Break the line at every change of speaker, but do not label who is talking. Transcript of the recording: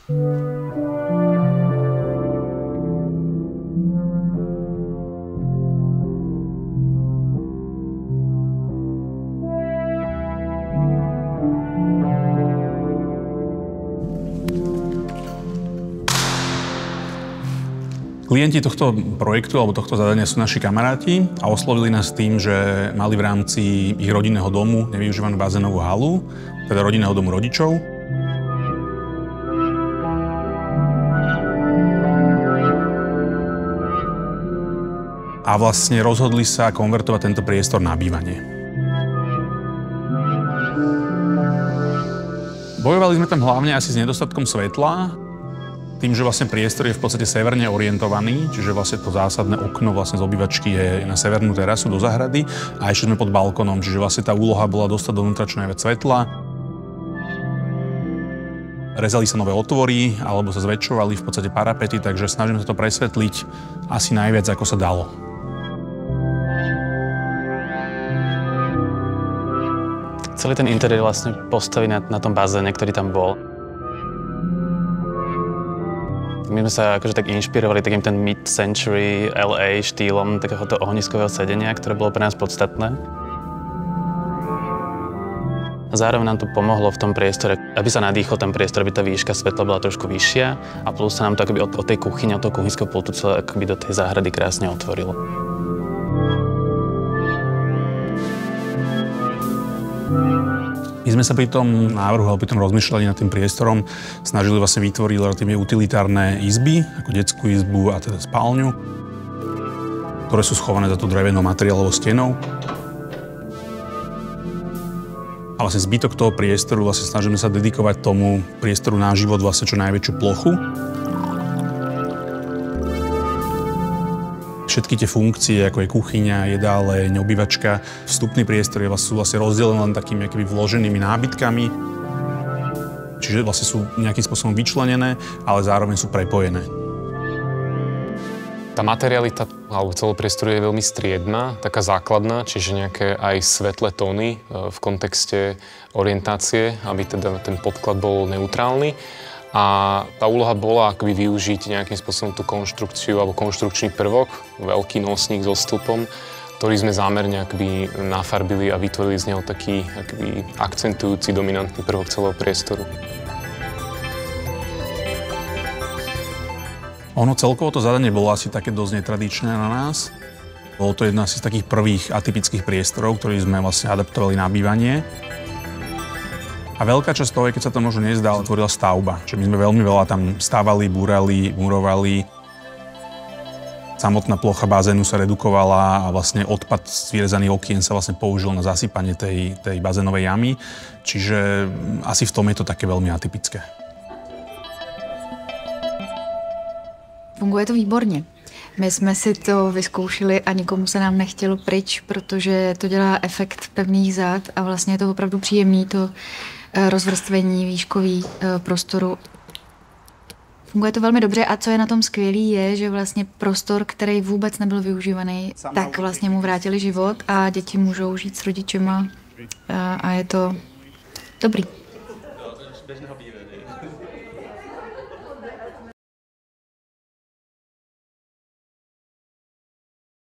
Klienti tohto projektu alebo tohto zadania sú naši kamaráti a oslovili nás tým, že mali v rámci ich rodinného domu nevyužívanú bazénovú halu, teda rodinného domu rodičov. A vlastne rozhodli sa konvertovať tento priestor na bývanie. Bojovali sme tam hlavne asi s nedostatkom svetla, tým, že vlastne priestor je v podstate severne orientovaný, čiže vlastne to zásadné okno vlastne z obývačky je na severnú terasu do záhrady a ešte sme pod balkónom, čiže vlastne tá úloha bola dostať dovnútra čo najviac svetla. Rezali sa nové otvory alebo sa zväčšovali v podstate parapety, takže snažíme sa to presvetliť asi najviac, ako sa dalo.
Celý ten interiér vlastne postaví na tom bazéne, ktorý tam bol. My sme sa akože tak inšpirovali takým ten mid-century LA štýlom takéhoto ohniskového sedenia, ktoré bolo pre nás podstatné. A zároveň nám to pomohlo v tom priestore, aby sa nadýchol ten priestor, aby tá výška svetla bola trošku vyššia a plus sa nám to akoby od tej kuchyne, od toho kuchynského pultu celé akoby do tej záhrady krásne otvorilo.
My sme sa pri tom návrhu alebo pri tom rozmýšľaní nad tým priestorom snažili vlastne vytvoriť relatívne utilitárne izby, ako detskú izbu a teda spálňu, ktoré sú schované za tú drevenou materiálovou stenou. A vlastne zbytok toho priestoru vlastne snažíme sa dedikovať tomu priestoru na život vlastne čo najväčšiu plochu. Všetky tie funkcie, ako je kuchyňa, jedáleň, obývačka, vstupný priestor sú vlastne rozdelené len takými akýby vloženými nábytkami. Čiže vlastne sú nejakým spôsobom vyčlenené, ale zároveň sú prepojené.
Tá materialita alebo celého priestoru je veľmi striedna, taká základná, čiže nejaké aj svetlé tóny v kontexte orientácie, aby teda ten podklad bol neutrálny. A tá úloha bola akoby využiť nejakým spôsobom tú konštrukciu alebo konštrukčný prvok, veľký nosník so stĺpom, ktorý sme zámerne akoby nafarbili a vytvorili z neho taký akoby akcentujúci, dominantný prvok celého priestoru.
Ono celkovo to zadanie bolo asi také dosť netradičné na nás. Bolo to jedna z takých prvých atypických priestorov, ktorý sme vlastne adaptovali na bývanie. A veľká časť toho, keď sa to možno nezdá, tvorila stavba. Čiže my sme veľmi veľa tam stávali, búrali, murovali. Samotná plocha bazénu sa redukovala a vlastne odpad z vyrezaných okien sa vlastne použil na zasypanie tej bazénovej jamy. Čiže asi v tom je to také veľmi atypické.
Funguje to výborně. My jsme si to vyzkoušeli a nikomu se nám nechtělo pryč, protože to dělá efekt pevných zád a vlastně je to opravdu příjemný, to rozvrstvení výškový prostoru. Funguje to velmi dobře a co je na tom skvělý je, že vlastně prostor, který vůbec nebyl využívaný, tak vlastně mu vrátili život a děti můžou žít s rodičema a je to dobrý.